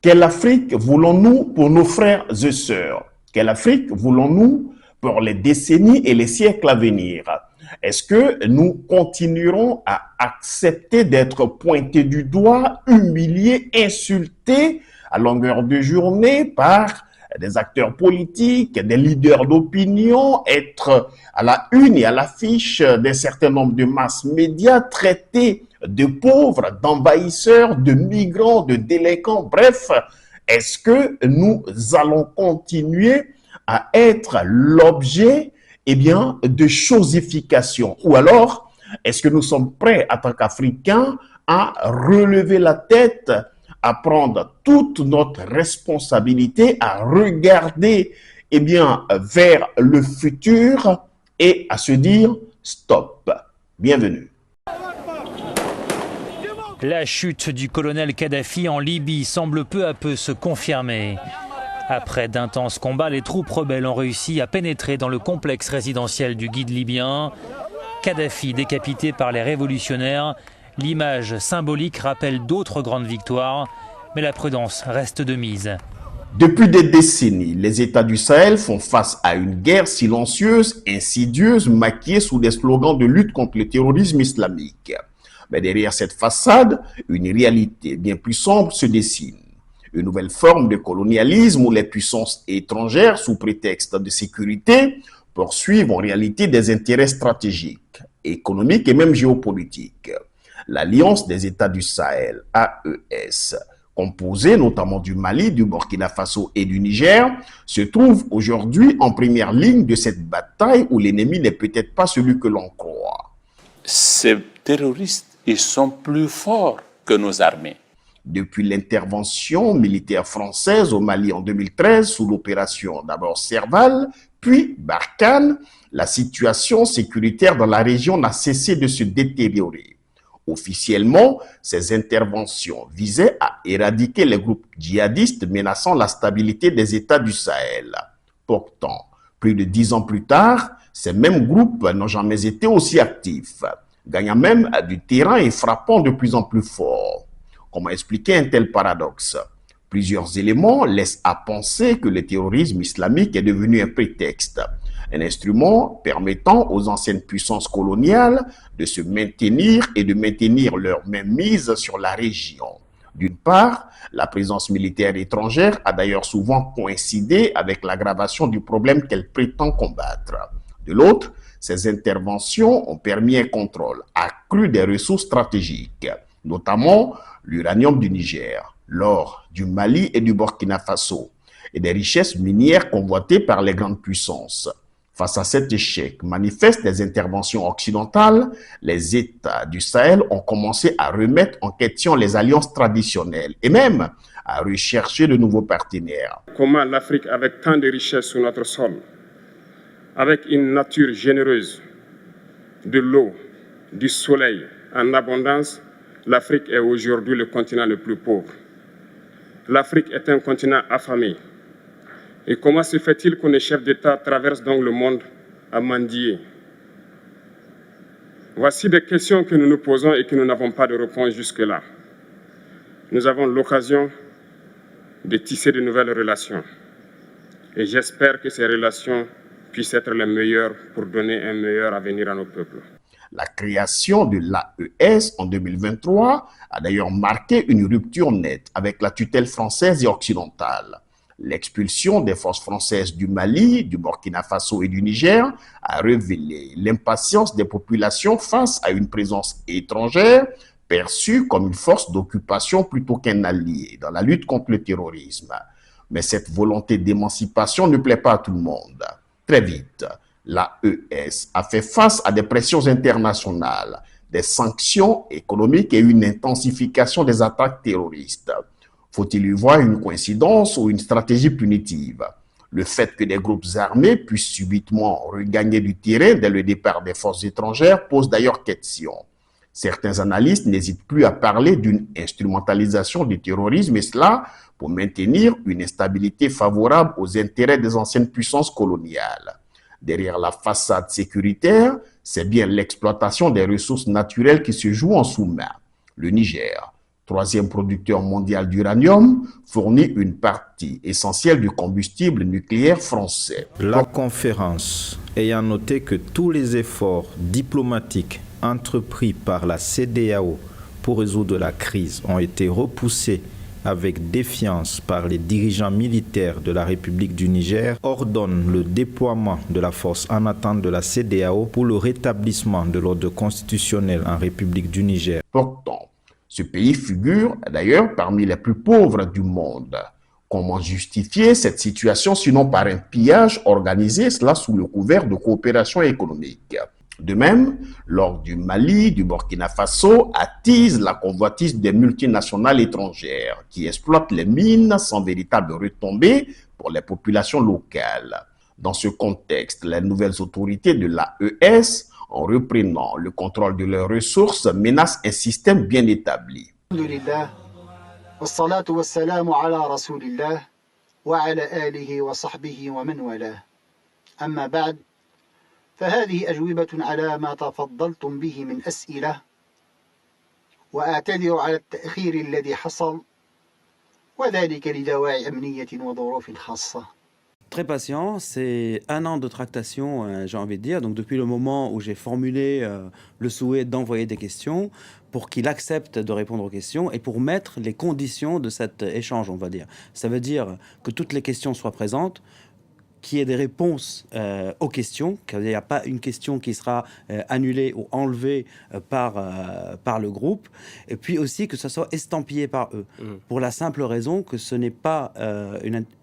Quelle Afrique voulons-nous pour nos frères et sœurs? Quelle Afrique voulons-nous pour les décennies et les siècles à venir? Est-ce que nous continuerons à accepter d'être pointés du doigt, humiliés, insultés à longueur de journée par des acteurs politiques, des leaders d'opinion, être à la une et à l'affiche d'un certain nombre de masses médias, traités de pauvres, d'envahisseurs, de migrants, de délinquants, bref, est-ce que nous allons continuer à être l'objet de chosification? Ou alors, est-ce que nous sommes prêts, en tant qu'Africains, à relever la tête, à prendre toute notre responsabilité, à regarder vers le futur et à se dire stop. Bienvenue. La chute du colonel Kadhafi en Libye semble peu à peu se confirmer. Après d'intenses combats, les troupes rebelles ont réussi à pénétrer dans le complexe résidentiel du guide libyen. Kadhafi décapité par les révolutionnaires, l'image symbolique rappelle d'autres grandes victoires, mais la prudence reste de mise. Depuis des décennies, les États du Sahel font face à une guerre silencieuse, insidieuse, maquillée sous des slogans de lutte contre le terrorisme islamique. Mais derrière cette façade, une réalité bien plus sombre se dessine. Une nouvelle forme de colonialisme où les puissances étrangères, sous prétexte de sécurité, poursuivent en réalité des intérêts stratégiques, économiques et même géopolitiques. L'Alliance des États du Sahel, AES, composée notamment du Mali, du Burkina Faso et du Niger, se trouve aujourd'hui en première ligne de cette bataille où l'ennemi n'est peut-être pas celui que l'on croit. Ces terroristes, ils sont plus forts que nos armées. Depuis l'intervention militaire française au Mali en 2013 sous l'opération d'abord Serval, puis Barkhane, la situation sécuritaire dans la région n'a cessé de se détériorer. Officiellement, ces interventions visaient à éradiquer les groupes djihadistes menaçant la stabilité des États du Sahel. Pourtant, plus de 10 ans plus tard, ces mêmes groupes n'ont jamais été aussi actifs, gagnant même du terrain et frappant de plus en plus fort. Comment expliquer un tel paradoxe? Plusieurs éléments laissent à penser que le terrorisme islamique est devenu un prétexte, un instrument permettant aux anciennes puissances coloniales de se maintenir et de maintenir leur mainmise sur la région. D'une part, la présence militaire étrangère a d'ailleurs souvent coïncidé avec l'aggravation du problème qu'elle prétend combattre. De l'autre, ces interventions ont permis un contrôle accru des ressources stratégiques, notamment l'uranium du Niger, l'or du Mali et du Burkina Faso, et des richesses minières convoitées par les grandes puissances. Face à cet échec manifeste des interventions occidentales, les États du Sahel ont commencé à remettre en question les alliances traditionnelles et même à rechercher de nouveaux partenaires. Comment l'Afrique, avec tant de richesses sur notre sol, avec une nature généreuse, de l'eau, du soleil en abondance, l'Afrique est aujourd'hui le continent le plus pauvre. L'Afrique est un continent affamé. Et comment se fait-il que les chefs d'État traversent donc le monde à mendier? Voici des questions que nous nous posons et que nous n'avons pas de réponse jusque-là. Nous avons l'occasion de tisser de nouvelles relations. Et j'espère que ces relations puissent être les meilleures pour donner un meilleur avenir à nos peuples. La création de l'AES en 2023 a d'ailleurs marqué une rupture nette avec la tutelle française et occidentale. L'expulsion des forces françaises du Mali, du Burkina Faso et du Niger a révélé l'impatience des populations face à une présence étrangère perçue comme une force d'occupation plutôt qu'un allié dans la lutte contre le terrorisme. Mais cette volonté d'émancipation ne plaît pas à tout le monde. Très vite, l'AES a fait face à des pressions internationales, des sanctions économiques et une intensification des attaques terroristes. Faut-il y voir une coïncidence ou une stratégie punitive? Le fait que des groupes armés puissent subitement regagner du terrain dès le départ des forces étrangères pose d'ailleurs question. Certains analystes n'hésitent plus à parler d'une instrumentalisation du terrorisme, et cela pour maintenir une instabilité favorable aux intérêts des anciennes puissances coloniales. Derrière la façade sécuritaire, c'est bien l'exploitation des ressources naturelles qui se joue en sous-main. Le Niger, troisième producteur mondial d'uranium, fournit une partie essentielle du combustible nucléaire français. La conférence, ayant noté que tous les efforts diplomatiques entrepris par la CEDEAO pour résoudre la crise ont été repoussés avec défiance par les dirigeants militaires de la République du Niger, ordonne le déploiement de la force en attente de la CEDEAO pour le rétablissement de l'ordre constitutionnel en République du Niger. Pourtant, ce pays figure d'ailleurs parmi les plus pauvres du monde. Comment justifier cette situation sinon par un pillage organisé, cela sous le couvert de coopération économique? De même, l'or du Mali, du Burkina Faso attise la convoitise des multinationales étrangères qui exploitent les mines sans véritable retombée pour les populations locales. Dans ce contexte, les nouvelles autorités de l'AES, en reprenant le contrôle de leurs ressources, menacent un système bien établi. فهذه أجوبة على ما تفضلتم به من أسئلة وأعتذر على التأخير الذي حصل وذلك لدواعي أمنية وظروف خاصة. Très patient, c'est 1 an de tractation, j'ai envie de dire. Donc depuis le moment où j'ai formulé le souhait d'envoyer des questions, pour qu'il accepte de répondre aux questions et pour mettre les conditions de cet échange, on va dire. Ça veut dire que toutes les questions soient présentes, qu'il y ait des réponses aux questions, qu'il n'y a pas une question qui sera annulée ou enlevée par le groupe, et puis aussi que ça soit estampillé par eux, pour la simple raison que ce n'est pas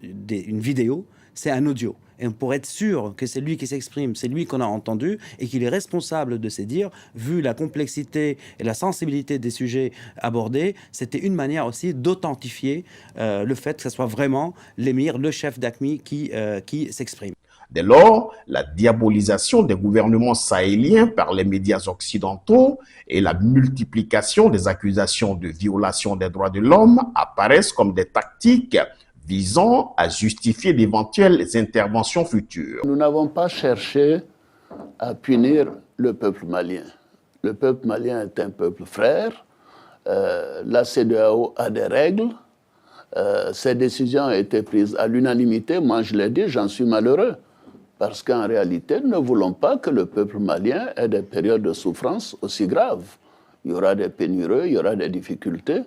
une vidéo, c'est un audio. Et pour être sûr que c'est lui qui s'exprime, c'est lui qu'on a entendu et qu'il est responsable de ses dires, vu la complexité et la sensibilité des sujets abordés, c'était une manière aussi d'authentifier le fait que ce soit vraiment l'émir, le chef d'AQMI qui s'exprime. Dès lors, la diabolisation des gouvernements sahéliens par les médias occidentaux et la multiplication des accusations de violation des droits de l'homme apparaissent comme des tactiques visant à justifier d'éventuelles interventions futures. Nous n'avons pas cherché à punir le peuple malien. Le peuple malien est un peuple frère. La CEDEAO a des règles. Ces décisions ont été prises à l'unanimité. Moi, je l'ai dit, j'en suis malheureux. Parce qu'en réalité, nous ne voulons pas que le peuple malien ait des périodes de souffrance aussi graves. Il y aura des pénuries, il y aura des difficultés.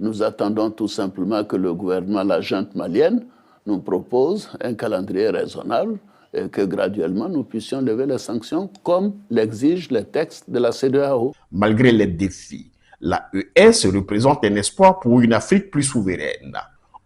Nous attendons tout simplement que le gouvernement, la junte malienne, nous propose un calendrier raisonnable et que graduellement nous puissions lever les sanctions comme l'exigent les textes de la CEDEAO. Malgré les défis, l'AES représente un espoir pour une Afrique plus souveraine.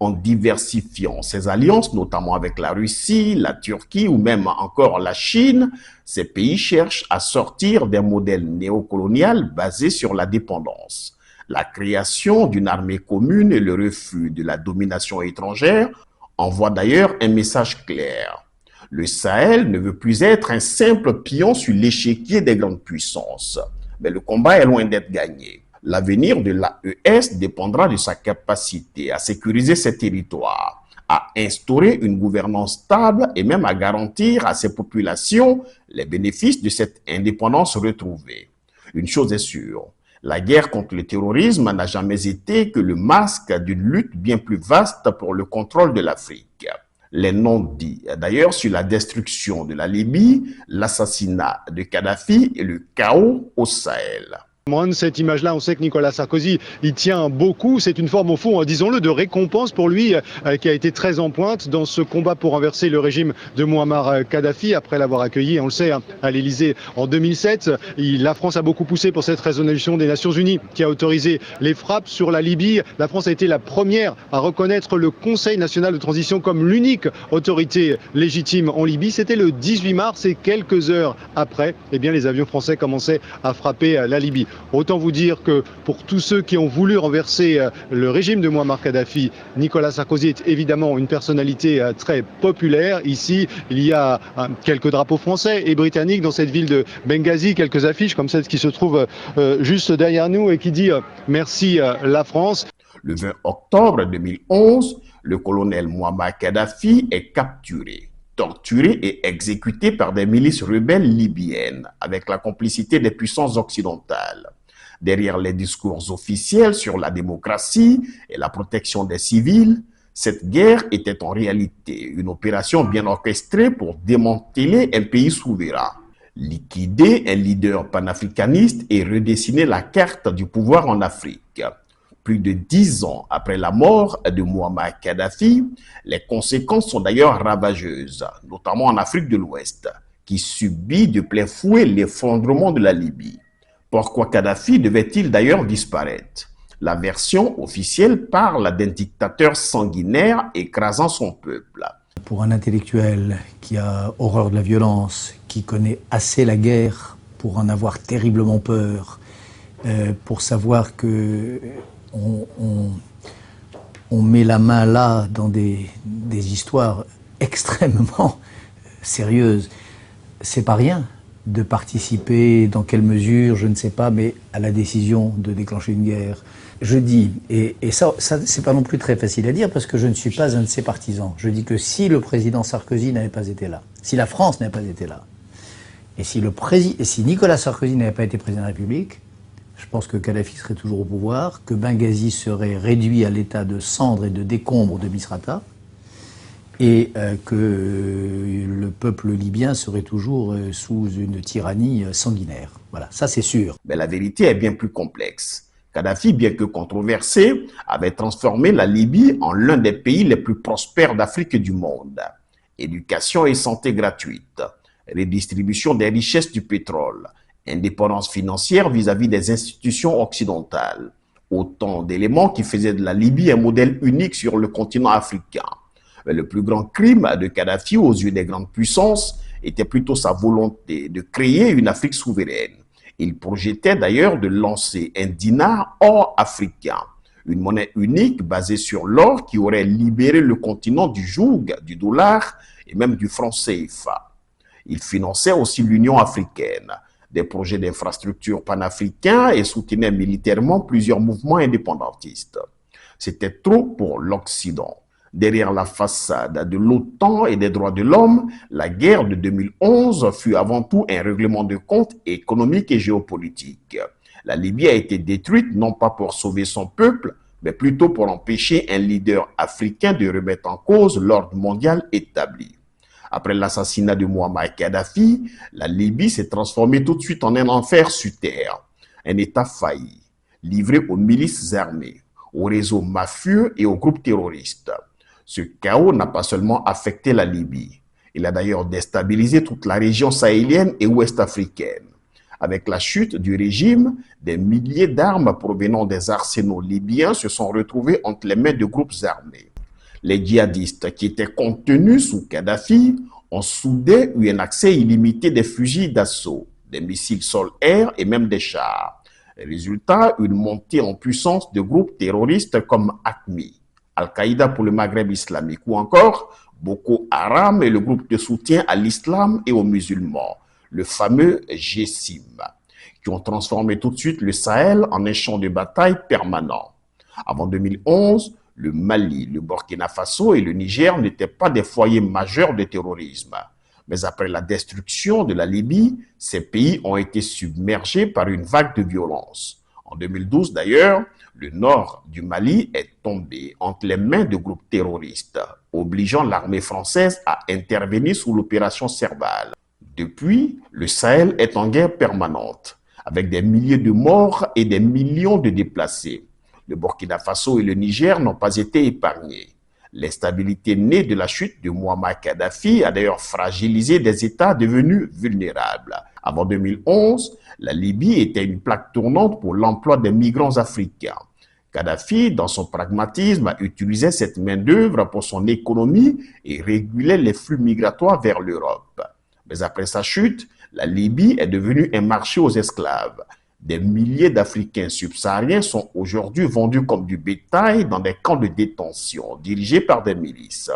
En diversifiant ses alliances, notamment avec la Russie, la Turquie ou même encore la Chine, ces pays cherchent à sortir d'un modèle néocolonial basé sur la dépendance. La création d'une armée commune et le refus de la domination étrangère envoient d'ailleurs un message clair. Le Sahel ne veut plus être un simple pion sur l'échiquier des grandes puissances. Mais le combat est loin d'être gagné. L'avenir de l'AES dépendra de sa capacité à sécuriser ses territoires, à instaurer une gouvernance stable et même à garantir à ses populations les bénéfices de cette indépendance retrouvée. Une chose est sûre. La guerre contre le terrorisme n'a jamais été que le masque d'une lutte bien plus vaste pour le contrôle de l'Afrique. Les non-dits, d'ailleurs, sur la destruction de la Libye, l'assassinat de Kadhafi et le chaos au Sahel. Cette image-là, on sait que Nicolas Sarkozy y tient beaucoup. C'est une forme, au fond, disons-le, de récompense pour lui, qui a été très en pointe dans ce combat pour renverser le régime de Mouammar Kadhafi, après l'avoir accueilli, on le sait, à l'Élysée en 2007. La France a beaucoup poussé pour cette résolution des Nations Unies qui a autorisé les frappes sur la Libye. La France a été la première à reconnaître le Conseil national de transition comme l'unique autorité légitime en Libye. C'était le 18 mars et quelques heures après, eh bien, les avions français commençaient à frapper la Libye. Autant vous dire que pour tous ceux qui ont voulu renverser le régime de Mouammar Kadhafi, Nicolas Sarkozy est évidemment une personnalité très populaire. Ici, il y a quelques drapeaux français et britanniques dans cette ville de Benghazi, quelques affiches comme celle qui se trouve juste derrière nous et qui dit « Merci la France ». Le 20 octobre 2011, le colonel Mouammar Kadhafi est capturé, torturé et exécuté par des milices rebelles libyennes avec la complicité des puissances occidentales. Derrière les discours officiels sur la démocratie et la protection des civils, cette guerre était en réalité une opération bien orchestrée pour démanteler un pays souverain, liquider un leader panafricaniste et redessiner la carte du pouvoir en Afrique. Plus de 10 ans après la mort de Muammar Kadhafi, les conséquences sont d'ailleurs ravageuses, notamment en Afrique de l'Ouest, qui subit de plein fouet l'effondrement de la Libye. Pourquoi Kadhafi devait-il d'ailleurs disparaître? La version officielle parle d'un dictateur sanguinaire écrasant son peuple. Pour un intellectuel qui a horreur de la violence, qui connaît assez la guerre pour en avoir terriblement peur, pour savoir que on met la main là dans des histoires extrêmement sérieuses, c'est pas rien de participer, dans quelle mesure, je ne sais pas, mais à la décision de déclencher une guerre. Je dis, et ça c'est pas non plus très facile à dire parce que je ne suis pas un de ses partisans. Je dis que si le président Sarkozy n'avait pas été là, si la France n'avait pas été là, et si Nicolas Sarkozy n'avait pas été président de la République, je pense que Kadhafi serait toujours au pouvoir, que Benghazi serait réduit à l'état de cendres et de décombres de Misrata, et que le peuple libyen serait toujours sous une tyrannie sanguinaire. Voilà, ça c'est sûr. Mais la vérité est bien plus complexe. Kadhafi, bien que controversé, avait transformé la Libye en l'un des pays les plus prospères d'Afrique et du monde. Éducation et santé gratuite, redistribution des richesses du pétrole, indépendance financière vis-à-vis des institutions occidentales. Autant d'éléments qui faisaient de la Libye un modèle unique sur le continent africain. Mais le plus grand crime de Kadhafi aux yeux des grandes puissances était plutôt sa volonté de créer une Afrique souveraine. Il projetait d'ailleurs de lancer un dinar or africain, une monnaie unique basée sur l'or qui aurait libéré le continent du joug, du dollar et même du franc CFA. Il finançait aussi l'Union africaine, des projets d'infrastructures panafricains et soutenait militairement plusieurs mouvements indépendantistes. C'était trop pour l'Occident. Derrière la façade de l'OTAN et des droits de l'homme, la guerre de 2011 fut avant tout un règlement de comptes économique et géopolitique. La Libye a été détruite non pas pour sauver son peuple, mais plutôt pour empêcher un leader africain de remettre en cause l'ordre mondial établi. Après l'assassinat de Muammar Kadhafi, la Libye s'est transformée tout de suite en un enfer sur terre, un État failli, livré aux milices armées, aux réseaux mafieux et aux groupes terroristes. Ce chaos n'a pas seulement affecté la Libye, il a d'ailleurs déstabilisé toute la région sahélienne et ouest-africaine. Avec la chute du régime, des milliers d'armes provenant des arsenaux libyens se sont retrouvées entre les mains de groupes armés. Les djihadistes qui étaient contenus sous Kadhafi ont soudain eu un accès illimité des fusils d'assaut, des missiles sol-air et même des chars. Résultat, une montée en puissance de groupes terroristes comme AQMI, Al-Qaïda pour le Maghreb islamique ou encore Boko Haram et le groupe de soutien à l'islam et aux musulmans, le fameux GSIM, qui ont transformé tout de suite le Sahel en un champ de bataille permanent. Avant 2011, le Mali, le Burkina Faso et le Niger n'étaient pas des foyers majeurs de terrorisme. Mais après la destruction de la Libye, ces pays ont été submergés par une vague de violence. En 2012 d'ailleurs, le nord du Mali est tombé entre les mains de groupes terroristes, obligeant l'armée française à intervenir sous l'opération Serval. Depuis, le Sahel est en guerre permanente, avec des milliers de morts et des millions de déplacés. Le Burkina Faso et le Niger n'ont pas été épargnés. L'instabilité née de la chute de Muammar Kadhafi a d'ailleurs fragilisé des États devenus vulnérables. Avant 2011, la Libye était une plaque tournante pour l'emploi des migrants africains. Kadhafi, dans son pragmatisme, utilisait cette main-d'œuvre pour son économie et régulait les flux migratoires vers l'Europe. Mais après sa chute, la Libye est devenue un marché aux esclaves. Des milliers d'Africains subsahariens sont aujourd'hui vendus comme du bétail dans des camps de détention dirigés par des milices.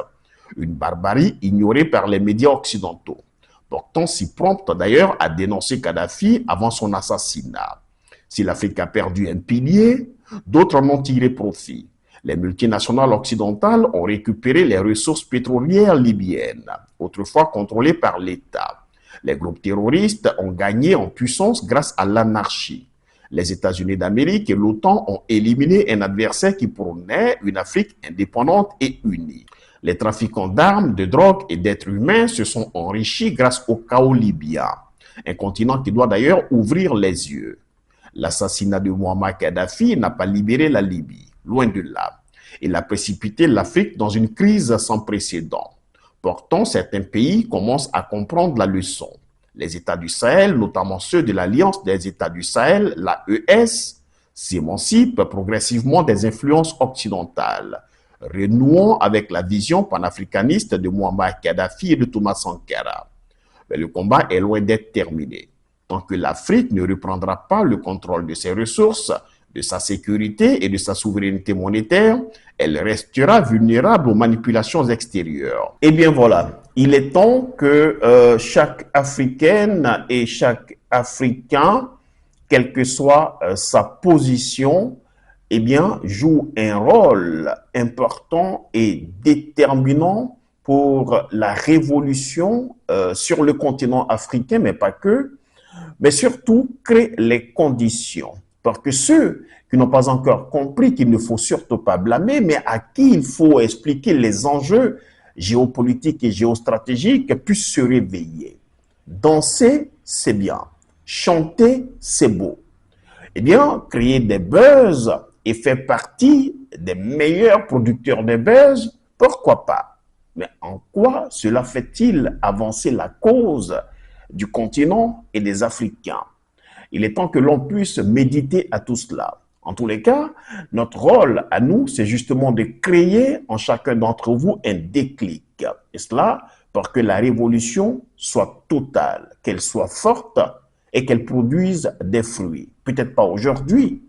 Une barbarie ignorée par les médias occidentaux, pourtant si prompte d'ailleurs à dénoncer Kadhafi avant son assassinat. Si l'Afrique a perdu un pilier, d'autres en ont tiré profit. Les multinationales occidentales ont récupéré les ressources pétrolières libyennes, autrefois contrôlées par l'État. Les groupes terroristes ont gagné en puissance grâce à l'anarchie. Les États-Unis d'Amérique et l'OTAN ont éliminé un adversaire qui prônait une Afrique indépendante et unie. Les trafiquants d'armes, de drogue et d'êtres humains se sont enrichis grâce au chaos libyen, un continent qui doit d'ailleurs ouvrir les yeux. L'assassinat de Muammar Kadhafi n'a pas libéré la Libye, loin de là. Il a précipité l'Afrique dans une crise sans précédent. Pourtant, certains pays commencent à comprendre la leçon. Les États du Sahel, notamment ceux de l'Alliance des États du Sahel, l'AES, s'émancipent progressivement des influences occidentales, renouant avec la vision panafricaniste de Muammar Kadhafi et de Thomas Sankara. Mais le combat est loin d'être terminé. Tant que l'Afrique ne reprendra pas le contrôle de ses ressources, de sa sécurité et de sa souveraineté monétaire, elle restera vulnérable aux manipulations extérieures. Eh bien voilà, il est temps que chaque Africaine et chaque Africain, quelle que soit sa position, eh bien, joue un rôle important et déterminant pour la révolution sur le continent africain, mais pas que, mais surtout crée les conditions. Parce que ceux qui n'ont pas encore compris qu'il ne faut surtout pas blâmer, mais à qui il faut expliquer les enjeux géopolitiques et géostratégiques, puissent se réveiller. Danser, c'est bien. Chanter, c'est beau. Eh bien, créer des buzz et faire partie des meilleurs producteurs de buzz, pourquoi pas? Mais en quoi cela fait-il avancer la cause du continent et des Africains? Il est temps que l'on puisse méditer à tout cela. En tous les cas, notre rôle à nous, c'est justement de créer en chacun d'entre vous un déclic. Et cela pour que la révolution soit totale, qu'elle soit forte et qu'elle produise des fruits. Peut-être pas aujourd'hui,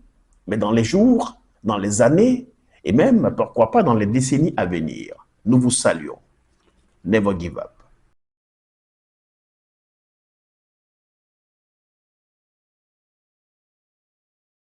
mais dans les jours, dans les années et même, pourquoi pas, dans les décennies à venir. Nous vous saluons. Never give up.